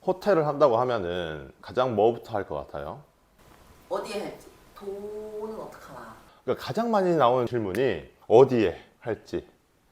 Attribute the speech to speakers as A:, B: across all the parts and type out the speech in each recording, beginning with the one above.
A: 호텔을 한다고 하면은 가장 뭐부터 할 것 같아요?
B: 어디에 할지, 돈은 어떡하나.
A: 그러니까 가장 많이 나오는 질문이 어디에 할지,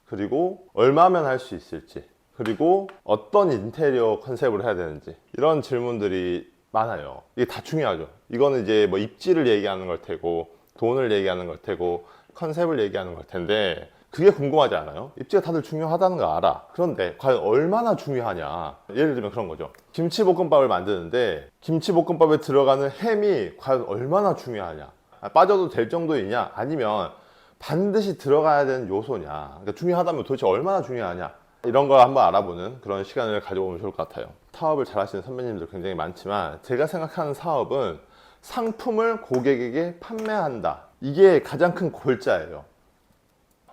A: 그리고 얼마면 할 수 있을지, 그리고 어떤 인테리어 컨셉으로 해야 되는지, 이런 질문들이 많아요. 이게 다 중요하죠. 이거는 이제 뭐 입지를 얘기하는 걸 테고, 돈을 얘기하는 걸 테고, 컨셉을 얘기하는 걸 텐데, 그게 궁금하지 않아요? 입지가 다들 중요하다는 거 알아. 그런데 과연 얼마나 중요하냐? 예를 들면 그런 거죠. 김치볶음밥을 만드는데 김치볶음밥에 들어가는 햄이 과연 얼마나 중요하냐? 빠져도 될 정도이냐? 아니면 반드시 들어가야 되는 요소냐? 그러니까 중요하다면 도대체 얼마나 중요하냐? 이런 걸 한번 알아보는 그런 시간을 가져보면 좋을 것 같아요. 사업을 잘 하시는 선배님들 굉장히 많지만, 제가 생각하는 사업은 상품을 고객에게 판매한다. 이게 가장 큰 골자예요.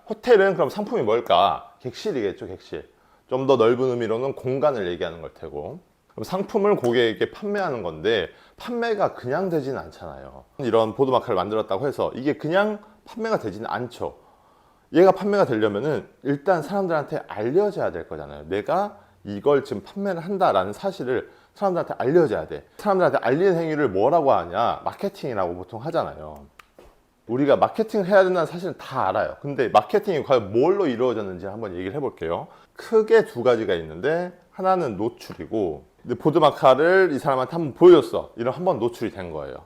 A: 호텔은 그럼 상품이 뭘까? 객실이겠죠, 객실. 좀 더 넓은 의미로는 공간을 얘기하는 걸 테고, 그럼 상품을 고객에게 판매하는 건데, 판매가 그냥 되지는 않잖아요. 이런 보드마카를 만들었다고 해서 이게 그냥 판매가 되지는 않죠. 얘가 판매가 되려면은 일단 사람들한테 알려져야 될 거잖아요. 내가 이걸 지금 판매를 한다라는 사실을 사람들한테 알려줘야 돼. 사람들한테 알리는 행위를 뭐라고 하냐? 마케팅이라고 보통 하잖아요. 우리가 마케팅을 해야 된다는 사실은 다 알아요. 근데 마케팅이 과연 뭘로 이루어졌는지 한번 얘기를 해볼게요. 크게 두 가지가 있는데, 하나는 노출이고, 보드마카를 이 사람한테 한번 보여줬어. 이런 한번 노출이 된 거예요.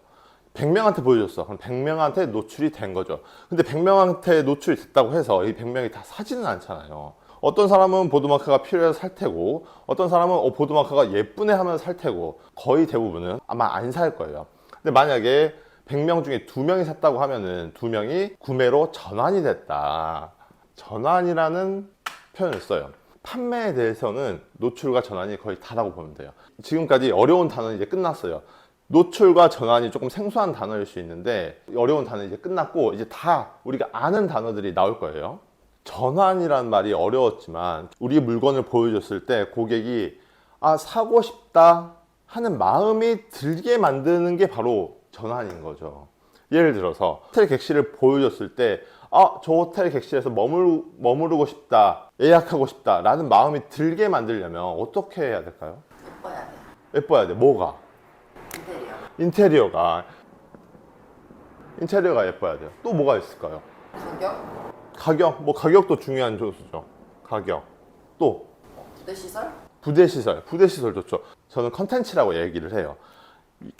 A: 100명한테 보여줬어. 그럼 100명한테 노출이 된 거죠. 근데 100명한테 노출이 됐다고 해서 이 100명이 다 사지는 않잖아요. 어떤 사람은 보드마카가 필요해서 살 테고, 어떤 사람은 보드마카가 예쁘네 하면서 살 테고, 거의 대부분은 아마 안 살 거예요. 근데 만약에 100명 중에 2명이 샀다고 하면은 2명이 구매로 전환이 됐다. 전환이라는 표현을 써요. 판매에 대해서는 노출과 전환이 거의 다라고 보면 돼요. 지금까지 어려운 단어는 이제 끝났어요. 노출과 전환이 조금 생소한 단어일 수 있는데, 어려운 단어는 이제 끝났고, 이제 다 우리가 아는 단어들이 나올 거예요. 전환이라는 말이 어려웠지만, 우리 물건을 보여줬을 때 고객이 사고 싶다 하는 마음이 들게 만드는 게 바로 전환인 거죠. 예를 들어서 호텔 객실을 보여줬을 때, 저 호텔 객실에서 머무르고 싶다, 예약하고 싶다 라는 마음이 들게 만들려면 어떻게 해야 될까요?
B: 예뻐야 돼.
A: 예뻐야 돼. 뭐가?
B: 인테리어.
A: 인테리어가 예뻐야 돼요. 또 뭐가 있을까요?
B: 가격.
A: 가격도 중요한 조수죠. 가격. 또
B: 부대 시설.
A: 부대 시설 좋죠. 저는 컨텐츠라고 얘기를 해요.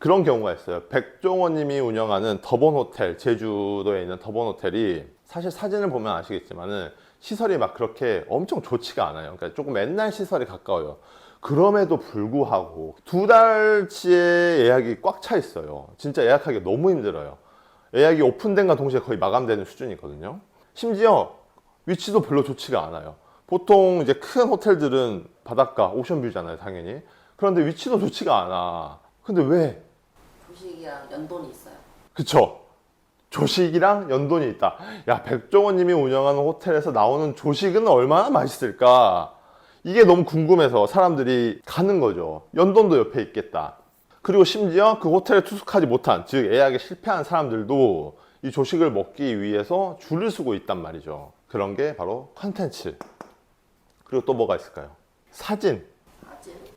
A: 그런 경우가 있어요. 백종원님이 운영하는 더본 호텔, 제주도에 있는 더본 호텔이, 사실 사진을 보면 아시겠지만은 시설이 막 그렇게 엄청 좋지가 않아요. 그러니까 조금 옛날 시설에 가까워요. 그럼에도 불구하고 2달치의 예약이 꽉 차 있어요. 진짜 예약하기 너무 힘들어요. 예약이 오픈된과 동시에 거의 마감되는 수준이거든요. 심지어 위치도 별로 좋지가 않아요. 보통 이제 큰 호텔들은 바닷가, 오션뷰잖아요, 당연히. 그런데 위치도 좋지가 않아. 근데 왜?
B: 조식이랑 연돈이 있어요.
A: 그쵸? 조식이랑 연돈이 있다. 야, 백종원님이 운영하는 호텔에서 나오는 조식은 얼마나 맛있을까? 이게 너무 궁금해서 사람들이 가는 거죠. 연돈도 옆에 있겠다. 그리고 심지어 그 호텔에 투숙하지 못한, 즉 예약에 실패한 사람들도 이 조식을 먹기 위해서 줄을 서고 있단 말이죠. 그런 게 바로 컨텐츠. 그리고 또 뭐가 있을까요? 사진.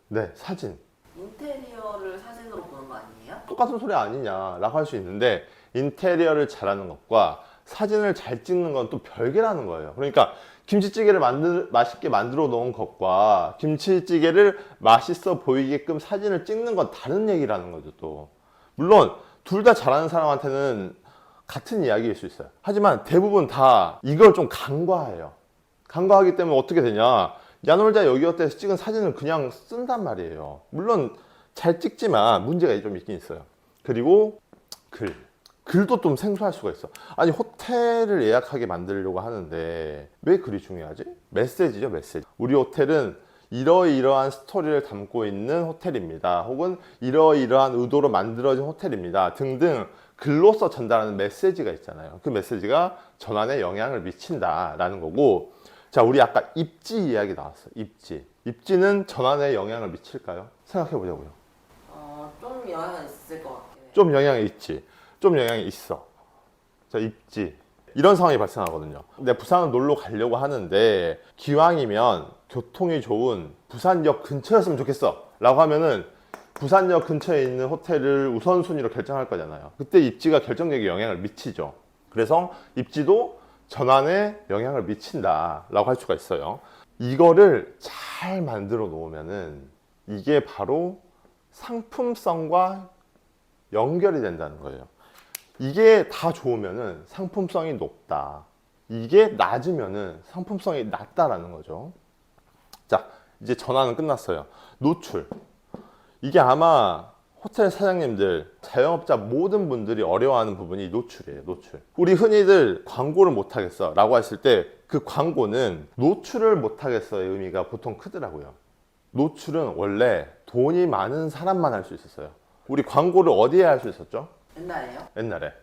A: 네, 사진.
B: 인테리어를 사진으로 보는 거 아니에요?
A: 똑같은 소리 아니냐라고 할 수 있는데, 인테리어를 잘하는 것과 사진을 잘 찍는 건 또 별개라는 거예요. 그러니까 김치찌개를 맛있게 만들어 놓은 것과 김치찌개를 맛있어 보이게끔 사진을 찍는 건 다른 얘기라는 거죠. 또 물론 둘 다 잘하는 사람한테는 같은 이야기일 수 있어요. 하지만 대부분 다 이걸 좀 간과해요. 간과하기 때문에 어떻게 되냐, 야놀자 여기어때에서 찍은 사진을 그냥 쓴단 말이에요. 물론 잘 찍지만 문제가 좀 있긴 있어요. 그리고 글도 좀 생소할 수가 있어. 아니, 호텔을 예약하게 만들려고 하는데 왜 글이 중요하지? 메시지죠, 메시지. 우리 호텔은 이러이러한 스토리를 담고 있는 호텔입니다, 혹은 이러이러한 의도로 만들어진 호텔입니다 등등 글로써 전달하는 메시지가 있잖아요. 그 메시지가 전환에 영향을 미친다라는 거고. 자, 우리 아까 입지 이야기 나왔어요. 입지는 전환에 영향을 미칠까요? 생각해 보자고요.
B: 좀 영향은 있을 것 같긴 해요.
A: 좀 영향이 있지. 좀 영향이 있어. 자, 입지. 이런 상황이 발생하거든요. 근데 부산을 놀러 가려고 하는데 기왕이면 교통이 좋은 부산역 근처였으면 좋겠어 라고 하면은 부산역 근처에 있는 호텔을 우선순위로 결정할 거잖아요. 그때 입지가 결정적인 영향을 미치죠. 그래서 입지도 전환에 영향을 미친다 라고 할 수가 있어요. 이거를 잘 만들어 놓으면은 이게 바로 상품성과 연결이 된다는 거예요. 이게 다 좋으면은 상품성이 높다. 이게 낮으면은 상품성이 낮다라는 거죠. 자, 이제 전환은 끝났어요. 노출. 이게 아마 호텔 사장님들, 자영업자 모든 분들이 어려워하는 부분이 노출이에요. 노출. 우리 흔히들 광고를 못 하겠어 라고 했을 때 그 광고는 노출을 못 하겠어의 의미가 보통 크더라고요. 노출은 원래 돈이 많은 사람만 할 수 있었어요. 우리 광고를 어디에 할 수 있었죠?
B: 옛날에요?
A: 옛날에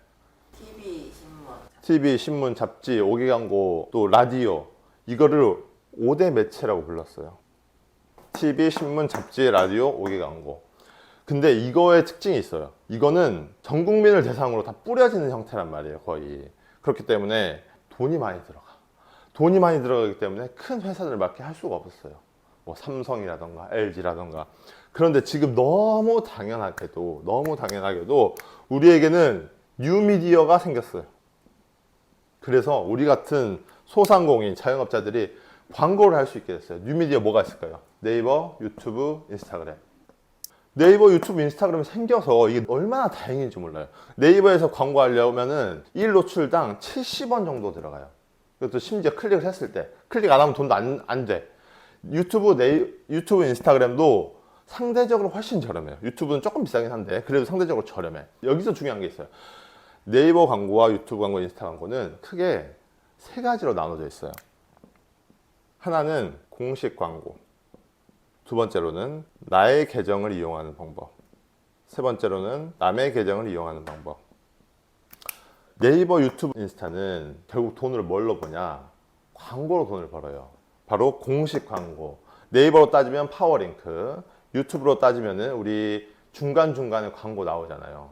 B: TV, 신문.
A: TV, 신문, 잡지, 오개 광고, 또 라디오, 이거를 5대 매체라고 불렀어요. TV, 신문, 잡지, 라디오, 오개 광고. 근데 이거의 특징이 있어요. 이거는 전 국민을 대상으로 다 뿌려지는 형태란 말이에요, 거의. 그렇기 때문에 돈이 많이 들어가. 돈이 많이 들어가기 때문에 큰 회사들밖에 할 수가 없었어요. 뭐 삼성이라던가 LG라던가. 그런데 지금 너무 당연하게도 우리에게는 뉴미디어가 생겼어요. 그래서 우리 같은 소상공인 자영업자들이 광고를 할 수 있게 됐어요. 뉴미디어 뭐가 있을까요? 네이버, 유튜브, 인스타그램. 네이버, 유튜브, 인스타그램이 생겨서 이게 얼마나 다행인지 몰라요. 네이버에서 광고하려면은 1노출당 70원 정도 들어가요. 그것도 심지어 클릭을 했을 때 클릭 안 하면 돈도 안 돼. 유튜브, 인스타그램도 상대적으로 훨씬 저렴해요. 유튜브는 조금 비싸긴 한데 그래도 상대적으로 저렴해. 여기서 중요한 게 있어요. 네이버 광고와 유튜브 광고, 인스타 광고는 크게 세 가지로 나눠져 있어요. 하나는 공식 광고, 두 번째로는 나의 계정을 이용하는 방법, 세 번째로는 남의 계정을 이용하는 방법. 네이버, 유튜브, 인스타는 결국 돈을 뭘로 버냐? 광고로 돈을 벌어요. 바로 공식 광고. 네이버로 따지면 파워링크, 유튜브로 따지면은 우리 중간중간에 광고 나오잖아요.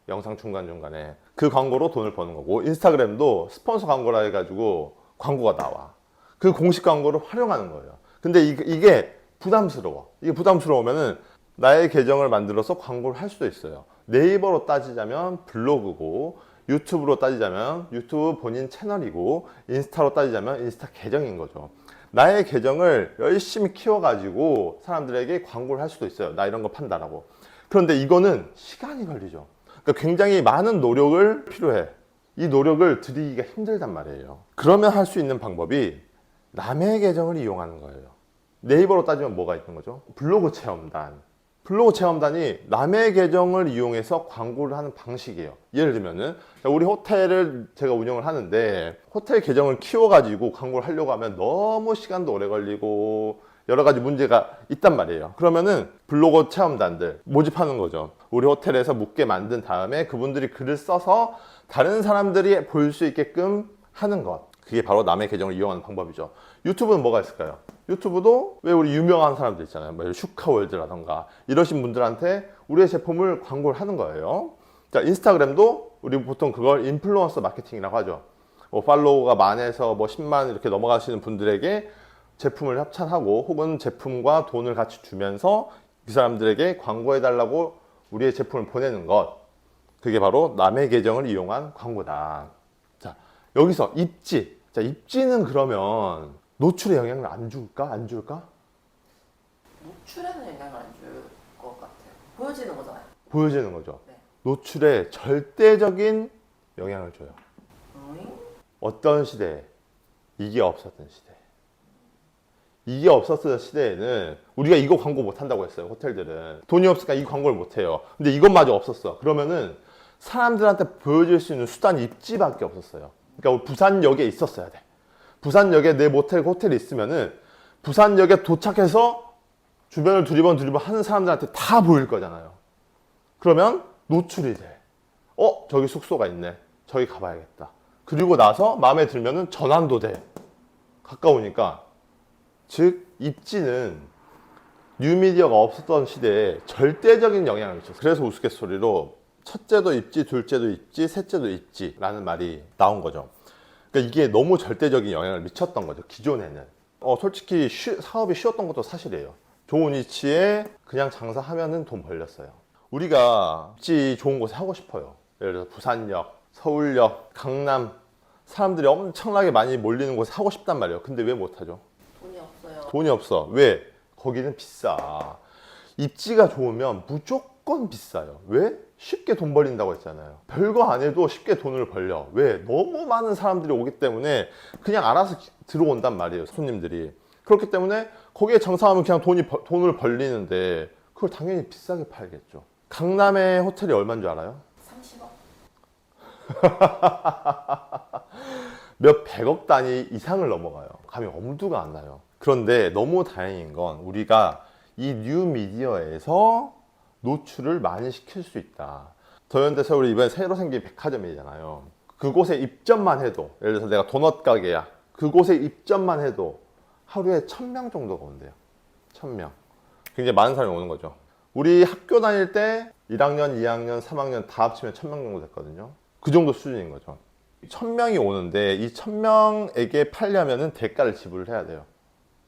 A: 영상 중간중간에. 그 광고로 돈을 버는 거고, 인스타그램도 스폰서 광고라 해가지고 광고가 나와. 그 공식 광고를 활용하는 거예요. 근데 이게 부담스러워. 이게 부담스러우면은 나의 계정을 만들어서 광고를 할 수도 있어요. 네이버로 따지자면 블로그고, 유튜브로 따지자면 유튜브 본인 채널이고, 인스타로 따지자면 인스타 계정인 거죠. 나의 계정을 열심히 키워가지고 사람들에게 광고를 할 수도 있어요. 나 이런 거 판다라고. 그런데 이거는 시간이 걸리죠. 그러니까 굉장히 많은 노력을 필요해. 이 노력을 들이기가 힘들단 말이에요. 그러면 할 수 있는 방법이 남의 계정을 이용하는 거예요. 네이버로 따지면 뭐가 있는 거죠? 블로그 체험단. 블로그 체험단이 남의 계정을 이용해서 광고를 하는 방식이에요. 예를 들면은 우리 호텔을 제가 운영을 하는데 호텔 계정을 키워가지고 광고를 하려고 하면 너무 시간도 오래 걸리고 여러 가지 문제가 있단 말이에요. 그러면은 블로그 체험단들 모집하는 거죠. 우리 호텔에서 묵게 만든 다음에 그분들이 글을 써서 다른 사람들이 볼 수 있게끔 하는 것. 그게 바로 남의 계정을 이용하는 방법이죠. 유튜브는 뭐가 있을까요? 유튜브도 왜 우리 유명한 사람들 있잖아요. 뭐 슈카월드라던가 이러신 분들한테 우리의 제품을 광고를 하는 거예요. 자, 인스타그램도 우리 보통 그걸 인플루언서 마케팅이라고 하죠. 뭐 팔로워가 만에서 뭐 10만 이렇게 넘어가시는 분들에게 제품을 협찬하고 혹은 제품과 돈을 같이 주면서 그 사람들에게 광고해달라고 우리의 제품을 보내는 것. 그게 바로 남의 계정을 이용한 광고다. 자, 여기서 입지. 자, 입지는 그러면 노출에 영향을 안 줄까? 안 줄까?
B: 노출에는 영향을 안 줄 것 같아요. 보여지는 거잖아요.
A: 보여지는 거죠.
B: 네.
A: 노출에 절대적인 영향을 줘요.
B: 응?
A: 어떤 시대에? 이게 없었던 시대. 이게 없었던 시대에는 우리가 이거 광고 못 한다고 했어요. 호텔들은 돈이 없으니까 이 광고를 못 해요. 근데 이것마저 없었어. 그러면은 사람들한테 보여줄 수 있는 수단이 입지밖에 없었어요. 그러니까 부산역에 있었어야 돼. 부산역에 내 모텔, 호텔이 있으면은 부산역에 도착해서 주변을 두리번 하는 사람들한테 다 보일 거잖아요. 그러면 노출이 돼. 저기 숙소가 있네. 저기 가봐야겠다. 그리고 나서 마음에 들면은 전환도 돼. 가까우니까. 즉, 입지는 뉴미디어가 없었던 시대에 절대적인 영향을 미쳤어요. 그래서 우스갯소리로 첫째도 입지, 둘째도 입지, 셋째도 입지라는 말이 나온 거죠. 그러니까 이게 너무 절대적인 영향을 미쳤던 거죠. 기존에는. 솔직히 사업이 쉬웠던 것도 사실이에요. 좋은 위치에 그냥 장사하면은 돈 벌렸어요. 우리가 입지 좋은 곳에 하고 싶어요. 예를 들어서 부산역, 서울역, 강남, 사람들이 엄청나게 많이 몰리는 곳에 하고 싶단 말이에요. 근데 왜 못하죠?
B: 돈이 없어요.
A: 돈이 없어. 왜? 거기는 비싸. 입지가 좋으면 무조건 비싸요. 왜? 쉽게 돈 벌린다고 했잖아요. 별거 안 해도 쉽게 돈을 벌려. 왜? 너무 많은 사람들이 오기 때문에 그냥 알아서 들어온단 말이에요. 손님들이. 그렇기 때문에 거기에 장사하면 그냥 돈을 벌리는데 그걸 당연히 비싸게 팔겠죠. 강남의 호텔이 얼마인 줄 알아요?
B: 30억?
A: 몇 백억 단위 이상을 넘어가요. 감이 엄두가 안 나요. 그런데 너무 다행인 건 우리가 이 뉴미디어에서 노출을 많이 시킬 수 있다. 더현대 서울이 이번에 새로 생긴 백화점이잖아요. 그곳에 입점만 해도, 예를 들어서 내가 도넛 가게야. 그곳에 입점만 해도 하루에 1000명 정도가 온대요. 1000명. 굉장히 많은 사람이 오는 거죠. 우리 학교 다닐 때 1학년, 2학년, 3학년 다 합치면 1000명 정도 됐거든요. 그 정도 수준인 거죠. 1000명이 오는데 이 1000명에게 팔려면은 대가를 지불을 해야 돼요.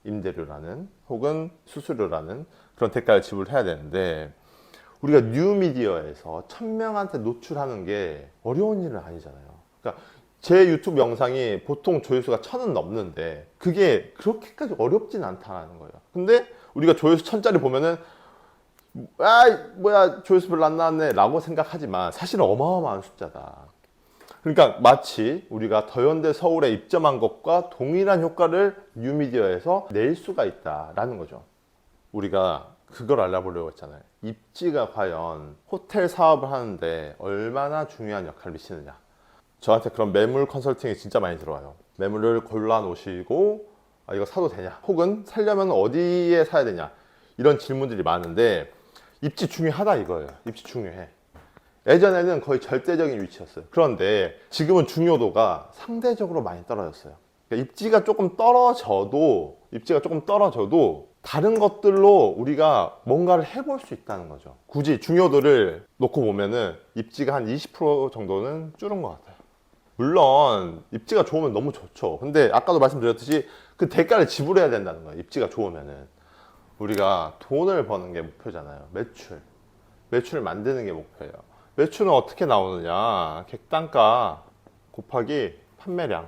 A: 임대료라는 혹은 수수료라는 그런 대가를 지불해야 되는데 우리가 뉴미디어에서 1000명한테 노출하는 게 어려운 일은 아니잖아요. 그러니까 제 유튜브 영상이 보통 조회수가 1000은 넘는데 그게 그렇게까지 어렵진 않다는 거예요. 근데 우리가 조회수 1000짜리 보면은 아 뭐야 조회수 별로 안 나왔네 라고 생각하지만 사실은 어마어마한 숫자다. 그러니까 마치 우리가 더현대 서울에 입점한 것과 동일한 효과를 뉴미디어에서 낼 수가 있다라는 거죠. 우리가 그걸 알아보려고 했잖아요. 입지가 과연 호텔 사업을 하는데 얼마나 중요한 역할을 미치느냐. 저한테 그런 매물 컨설팅이 진짜 많이 들어와요. 매물을 골라 놓으시고 아, 이거 사도 되냐? 혹은 살려면 어디에 사야 되냐? 이런 질문들이 많은데 입지 중요하다 이거예요. 입지 중요해. 예전에는 거의 절대적인 위치였어요. 그런데 지금은 중요도가 상대적으로 많이 떨어졌어요. 그러니까 입지가 조금 떨어져도 다른 것들로 우리가 뭔가를 해볼 수 있다는 거죠. 굳이 중요도를 놓고 보면은 입지가 한 20% 정도는 줄은 것 같아요. 물론 입지가 좋으면 너무 좋죠. 근데 아까도 말씀드렸듯이 그 대가를 지불해야 된다는 거예요. 입지가 좋으면은 우리가 돈을 버는 게 목표잖아요. 매출을 만드는 게 목표예요. 매출은 어떻게 나오느냐? 객단가 곱하기 판매량.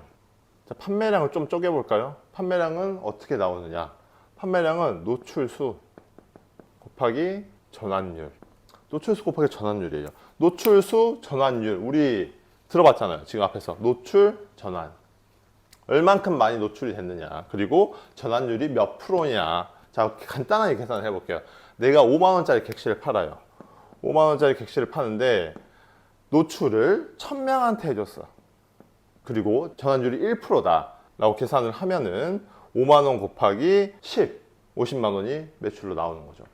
A: 자, 판매량을 좀 쪼개볼까요? 판매량은 어떻게 나오느냐? 판매량은 노출수 곱하기 전환율. 노출수 곱하기 전환율이에요. 노출수, 전환율. 우리 들어봤잖아요. 지금 앞에서. 노출, 전환. 얼만큼 많이 노출이 됐느냐. 그리고 전환율이 몇 프로냐. 자, 간단하게 계산을 해볼게요. 내가 5만원짜리 객실을 팔아요. 5만원짜리 객실을 파는데 노출을 1000명한테 해줬어. 그리고 전환율이 1%다 라고 계산을 하면은 5만원 곱하기 10, 50만원이 매출로 나오는 거죠.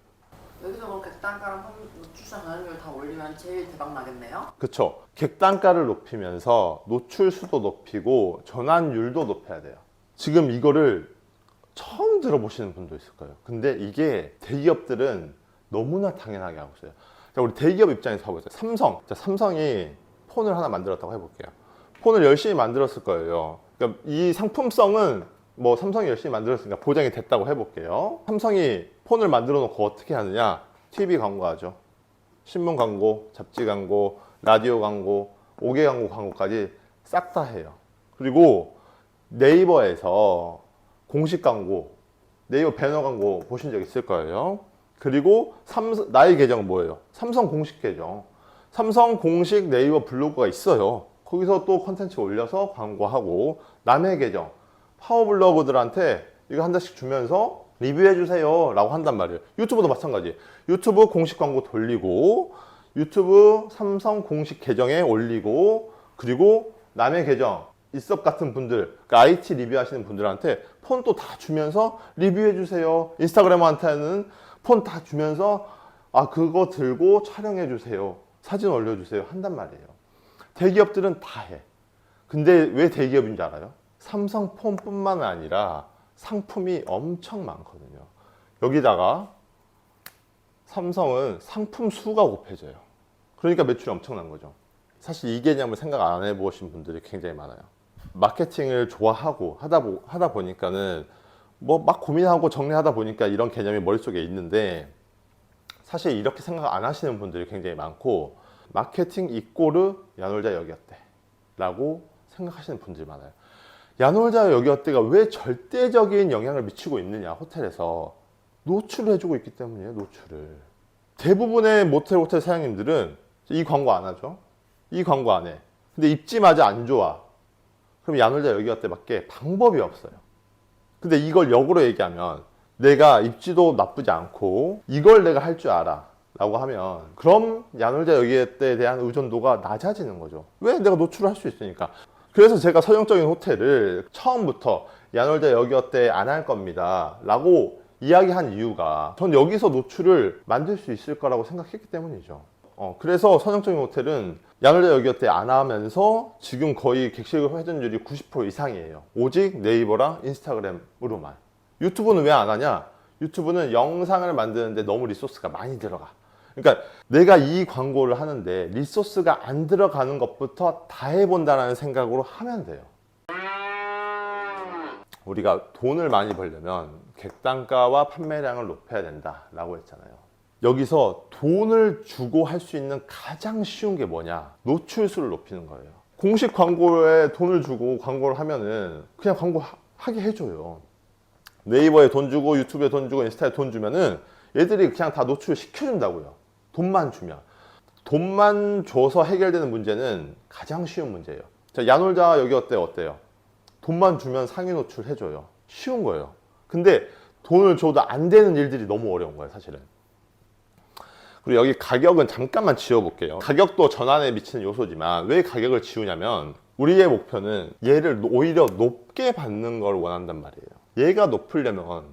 B: 여기서 그럼 객단가랑 노출자 전환율 다 올리면 제일 대박 나겠네요?
A: 그쵸. 객단가를 높이면서 노출수도 높이고 전환율도 높여야 돼요. 지금 이거를 처음 들어보시는 분도 있을 거예요. 근데 이게 대기업들은 너무나 당연하게 하고 있어요. 자, 우리 대기업 입장에서 봐보세요. 삼성. 자, 삼성이 폰을 하나 만들었다고 해볼게요. 폰을 열심히 만들었을 거예요. 그러니까 이 상품성은 뭐 삼성이 열심히 만들었으니까 보장이 됐다고 해볼게요. 삼성이 폰을 만들어 놓고 어떻게 하느냐? TV 광고하죠. 신문 광고, 잡지 광고, 라디오 광고, 5개 광고까지 싹 다 해요. 그리고 네이버에서 공식 광고, 네이버 배너 광고 보신 적 있을 거예요. 그리고 나의 계정은 뭐예요? 삼성 공식 계정. 삼성 공식 네이버 블로그가 있어요. 거기서 또 컨텐츠 올려서 광고하고, 남의 계정, 파워블로거들한테 이거 한 달씩 주면서 리뷰해주세요 라고 한단 말이에요. 유튜브도 마찬가지. 유튜브 공식 광고 돌리고, 유튜브 삼성 공식 계정에 올리고, 그리고 남의 계정, 이섭 같은 분들, 그러니까 IT 리뷰 하시는 분들한테 폰 또 다 주면서 리뷰해주세요. 인스타그램한테는 폰 다 주면서 아 그거 들고 촬영해주세요. 사진 올려주세요. 한단 말이에요. 대기업들은 다 해. 근데 왜 대기업인 줄 알아요? 삼성폰뿐만 아니라 상품이 엄청 많거든요. 여기다가 삼성은 상품 수가 곱해져요. 그러니까 매출이 엄청난 거죠. 사실 이 개념을 생각 안 해보신 분들이 굉장히 많아요. 마케팅을 좋아하고 하다 보니까는 뭐 막 고민하고 정리하다 보니까 이런 개념이 머릿속에 있는데, 사실 이렇게 생각 안 하시는 분들이 굉장히 많고, 마케팅 이꼬르 야놀자 여기 어때? 라고 생각하시는 분들이 많아요. 야놀자 여기 어때가 왜 절대적인 영향을 미치고 있느냐, 호텔에서 노출을 해주고 있기 때문이에요. 노출을. 대부분의 모텔 호텔 사장님들은 이 광고 안 하죠. 이 광고 안 해. 근데 입지마저 안 좋아. 그럼 야놀자 여기 어때밖에 방법이 없어요. 근데 이걸 역으로 얘기하면, 내가 입지도 나쁘지 않고 이걸 내가 할 줄 알아 라고 하면, 그럼 야놀자 여기 어때에 대한 의존도가 낮아지는 거죠. 왜? 내가 노출을 할 수 있으니까. 그래서 제가 서정적인 호텔을 처음부터 야놀자 여기 어때 안 할 겁니다 라고 이야기한 이유가, 전 여기서 노출을 만들 수 있을 거라고 생각했기 때문이죠. 그래서 서정적인 호텔은 야놀자 여기 어때 안 하면서 지금 거의 객실 회전율이 90% 이상이에요. 오직 네이버랑 인스타그램으로만. 유튜브는 왜 안 하냐? 유튜브는 영상을 만드는데 너무 리소스가 많이 들어가. 그러니까 내가 이 광고를 하는데 리소스가 안 들어가는 것부터 다 해본다는 생각으로 하면 돼요. 우리가 돈을 많이 벌려면 객단가와 판매량을 높여야 된다라고 했잖아요. 여기서 돈을 주고 할 수 있는 가장 쉬운 게 뭐냐? 노출수를 높이는 거예요. 공식 광고에 돈을 주고 광고를 하면은 그냥 광고 하게 해줘요. 네이버에 돈 주고 유튜브에 돈 주고 인스타에 돈 주면은 얘들이 그냥 다 노출 시켜준다고요. 돈만 주면. 돈만 줘서 해결되는 문제는 가장 쉬운 문제예요. 자, 야놀자 여기 어때요? 돈만 주면 상위 노출 해줘요. 쉬운 거예요. 근데 돈을 줘도 안 되는 일들이 너무 어려운 거예요, 사실은. 그리고 여기 가격은 잠깐만 지워볼게요. 가격도 전환에 미치는 요소지만 왜 가격을 지우냐면, 우리의 목표는 얘를 오히려 높게 받는 걸 원한단 말이에요. 얘가 높으려면,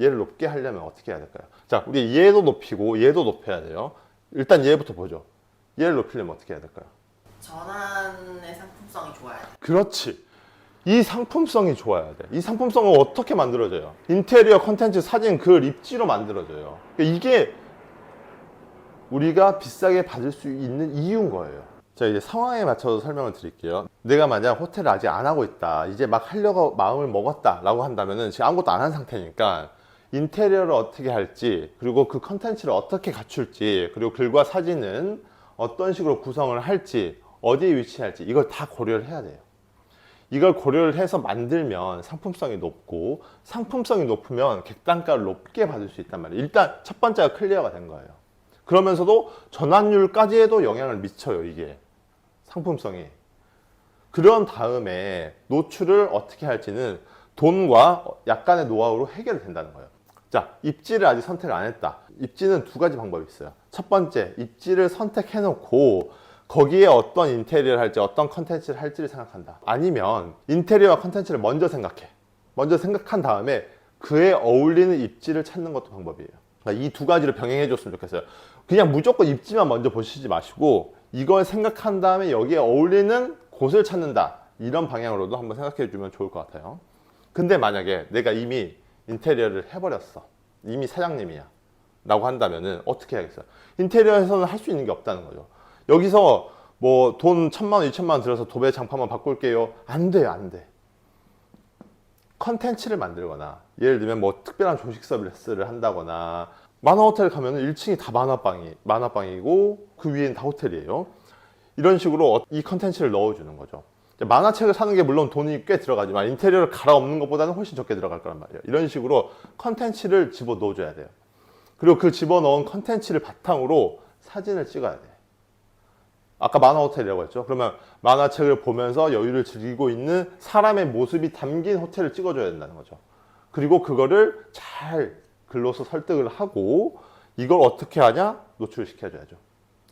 A: 얘를 높게 하려면 어떻게 해야 될까요? 자, 우리 얘도 높이고 얘도 높여야 돼요. 일단 얘부터 보죠. 얘를 높이려면 어떻게 해야 될까요?
B: 전환의 상품성이 좋아야 돼.
A: 그렇지. 이 상품성이 좋아야 돼. 이 상품성은 어떻게 만들어져요? 인테리어, 컨텐츠, 사진, 글, 입지로 만들어져요. 그러니까 이게 우리가 비싸게 받을 수 있는 이유인 거예요. 자, 이제 상황에 맞춰서 설명을 드릴게요. 내가 만약 호텔을 아직 안 하고 있다, 이제 막 하려고 마음을 먹었다 라고 한다면은 지금 아무것도 안 한 상태니까 인테리어를 어떻게 할지, 그리고 그 컨텐츠를 어떻게 갖출지, 그리고 글과 사진은 어떤 식으로 구성을 할지, 어디에 위치할지, 이걸 다 고려를 해야 돼요. 이걸 고려를 해서 만들면 상품성이 높고, 상품성이 높으면 객단가를 높게 받을 수 있단 말이에요. 일단 첫 번째가 클리어가 된 거예요. 그러면서도 전환율까지에도 영향을 미쳐요, 이게. 상품성이. 그런 다음에 노출을 어떻게 할지는 돈과 약간의 노하우로 해결이 된다는 거예요. 자, 입지를 아직 선택을 안 했다. 입지는 두 가지 방법이 있어요. 첫 번째, 입지를 선택해 놓고 거기에 어떤 인테리어를 할지, 어떤 컨텐츠를 할지를 생각한다. 아니면 인테리어와 컨텐츠를 먼저 생각해. 먼저 생각한 다음에 그에 어울리는 입지를 찾는 것도 방법이에요. 그러니까 이 두 가지를 병행해 줬으면 좋겠어요. 그냥 무조건 입지만 먼저 보시지 마시고, 이걸 생각한 다음에 여기에 어울리는 곳을 찾는다, 이런 방향으로도 한번 생각해 주면 좋을 것 같아요. 근데 만약에 내가 이미 인테리어를 해버렸어, 이미 사장님이야 라고 한다면은 어떻게 해야겠어요? 인테리어에서는 할 수 있는 게 없다는 거죠. 여기서 뭐 돈 1,000만 원, 2,000만 원 들여서 도배 장판만 바꿀게요, 안 돼요, 안 돼. 컨텐츠를 만들거나, 예를 들면 뭐 특별한 조식 서비스를 한다거나, 만화호텔 가면은 1층이 다 만화방이고 그 위에는 다 호텔이에요. 이런 식으로 이 컨텐츠를 넣어주는 거죠. 만화책을 사는 게 물론 돈이 꽤 들어가지만 인테리어를 갈아엎는 것보다는 훨씬 적게 들어갈 거란 말이에요. 이런 식으로 컨텐츠를 집어넣어줘야 돼요. 그리고 그 집어넣은 컨텐츠를 바탕으로 사진을 찍어야 돼. 아까 만화호텔이라고 했죠. 그러면 만화책을 보면서 여유를 즐기고 있는 사람의 모습이 담긴 호텔을 찍어줘야 된다는 거죠. 그리고 그거를 잘 글로서 설득을 하고, 이걸 어떻게 하냐? 노출시켜줘야죠.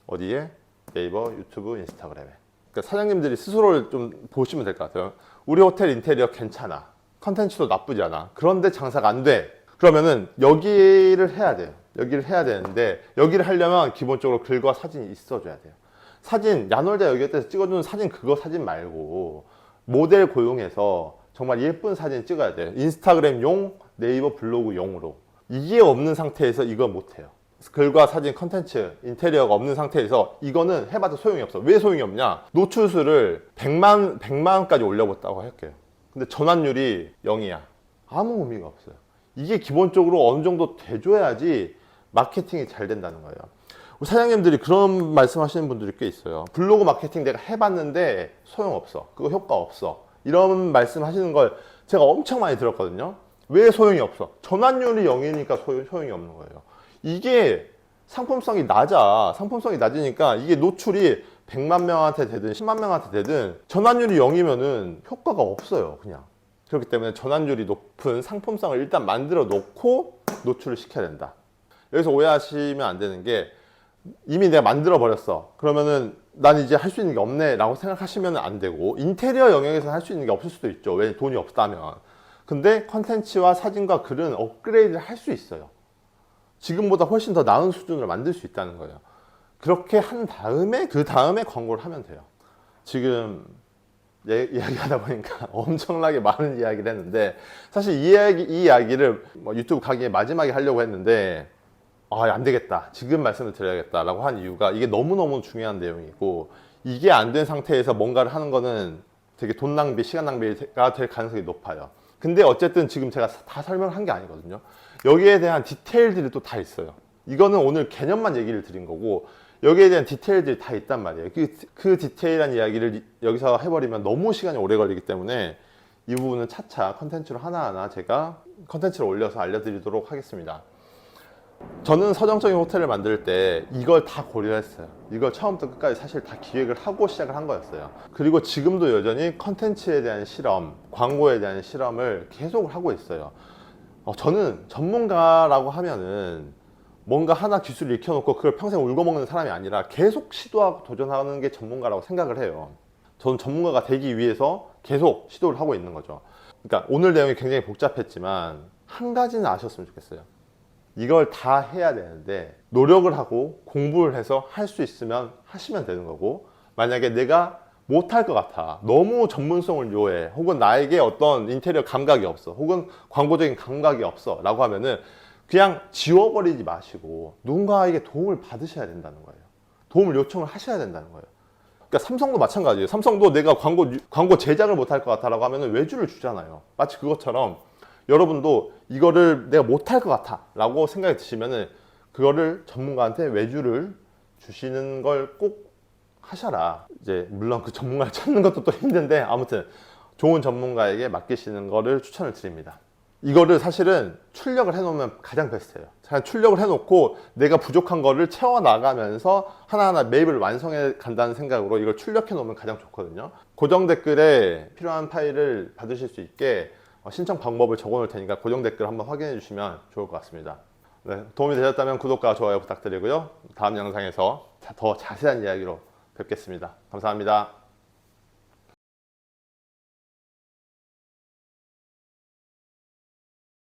A: 어디에? 네이버, 유튜브, 인스타그램에. 그러니까 사장님들이 스스로를 좀 보시면 될 것 같아요. 우리 호텔 인테리어 괜찮아, 컨텐츠도 나쁘지 않아, 그런데 장사가 안 돼. 그러면은 여기를 해야 돼요. 여기를 해야 되는데, 여기를 하려면 기본적으로 글과 사진이 있어줘야 돼요. 사진, 야놀자 여기에서 찍어주는 사진, 그거 사진 말고 모델 고용해서 정말 예쁜 사진 찍어야 돼요. 인스타그램용, 네이버 블로그용으로. 이게 없는 상태에서 이거 못해요. 글과 사진, 컨텐츠, 인테리어가 없는 상태에서 이거는 해봐도 소용이 없어. 왜 소용이 없냐? 노출수를 100만까지 올려봤다고 할게요. 근데 전환율이 0이야. 아무 의미가 없어요. 이게 기본적으로 어느 정도 돼줘야지 마케팅이 잘 된다는 거예요. 우리 사장님들이 그런 말씀하시는 분들이 꽤 있어요. 블로그 마케팅 내가 해봤는데 소용없어. 그거 효과 없어. 이런 말씀하시는 걸 제가 엄청 많이 들었거든요. 왜 소용이 없어? 전환율이 0이니까 소용이 없는 거예요. 이게 상품성이 낮아. 상품성이 낮으니까 이게 노출이 100만 명한테 되든 10만 명한테 되든 전환율이 0이면은 효과가 없어요. 그냥. 그렇기 때문에 전환율이 높은 상품성을 일단 만들어 놓고 노출을 시켜야 된다. 여기서 오해하시면 안 되는 게 이미 내가 만들어 버렸어. 그러면은 난 이제 할 수 있는 게 없네 라고 생각하시면 안 되고, 인테리어 영역에서 할 수 있는 게 없을 수도 있죠. 왜? 돈이 없다면. 근데 컨텐츠와 사진과 글은 업그레이드를 할 수 있어요. 지금보다 훨씬 더 나은 수준으로 만들 수 있다는 거예요. 그렇게 한 다음에 그 다음에 광고를 하면 돼요. 지금 이야기하다 보니까 엄청나게 많은 이야기를 했는데, 사실 이 이야기를 유튜브 강의 마지막에 하려고 했는데 안 되겠다, 지금 말씀을 드려야겠다 라고 한 이유가, 이게 너무너무 중요한 내용이고, 이게 안 된 상태에서 뭔가를 하는 거는 되게 돈 낭비, 시간 낭비가 될 가능성이 높아요. 근데 어쨌든 지금 제가 다 설명한 게 아니거든요. 여기에 대한 디테일들이 또 다 있어요. 이거는 오늘 개념만 얘기를 드린 거고, 여기에 대한 디테일들이 다 있단 말이에요. 그 디테일한 이야기를 여기서 해버리면 너무 시간이 오래 걸리기 때문에 이 부분은 차차 컨텐츠로 하나하나 제가 컨텐츠를 올려서 알려드리도록 하겠습니다. 저는 서정적인 호텔을 만들 때 이걸 다 고려했어요. 이걸 처음부터 끝까지 사실 다 기획을 하고 시작을 한 거였어요. 그리고 지금도 여전히 컨텐츠에 대한 실험, 광고에 대한 실험을 계속 하고 있어요. 저는 전문가라고 하면은 뭔가 하나 기술을 익혀놓고 그걸 평생 울고먹는 사람이 아니라 계속 시도하고 도전하는 게 전문가라고 생각을 해요. 저는 전문가가 되기 위해서 계속 시도를 하고 있는 거죠. 그러니까 오늘 내용이 굉장히 복잡했지만 한 가지는 아셨으면 좋겠어요. 이걸 다 해야 되는데 노력을 하고 공부를 해서 할 수 있으면 하시면 되는 거고, 만약에 내가 못할 것 같아, 너무 전문성을 요해, 혹은 나에게 어떤 인테리어 감각이 없어, 혹은 광고적인 감각이 없어 라고 하면은 그냥 지워버리지 마시고 누군가에게 도움을 받으셔야 된다는 거예요. 도움을 요청을 하셔야 된다는 거예요. 그러니까 삼성도 마찬가지예요. 삼성도 내가 광고 제작을 못할 것 같아 라고 하면은 외주를 주잖아요. 마치 그것처럼 여러분도 이거를 내가 못할 것 같아 라고 생각이 드시면은 그거를 전문가한테 외주를 주시는 걸 꼭 하셔라. 이제 물론 그 전문가를 찾는 것도 또 힘든데, 아무튼 좋은 전문가에게 맡기시는 거를 추천을 드립니다. 이거를 사실은 출력을 해놓으면 가장 베스트예요. 그냥 출력을 해놓고 내가 부족한 거를 채워나가면서 하나하나 매입을 완성해 간다는 생각으로 이걸 출력해 놓으면 가장 좋거든요. 고정 댓글에 필요한 파일을 받으실 수 있게 신청 방법을 적어 놓을 테니까 고정 댓글 한번 확인해 주시면 좋을 것 같습니다. 네, 도움이 되셨다면 구독과 좋아요 부탁드리고요. 다음 영상에서 더 자세한 이야기로 뵙겠습니다. 감사합니다.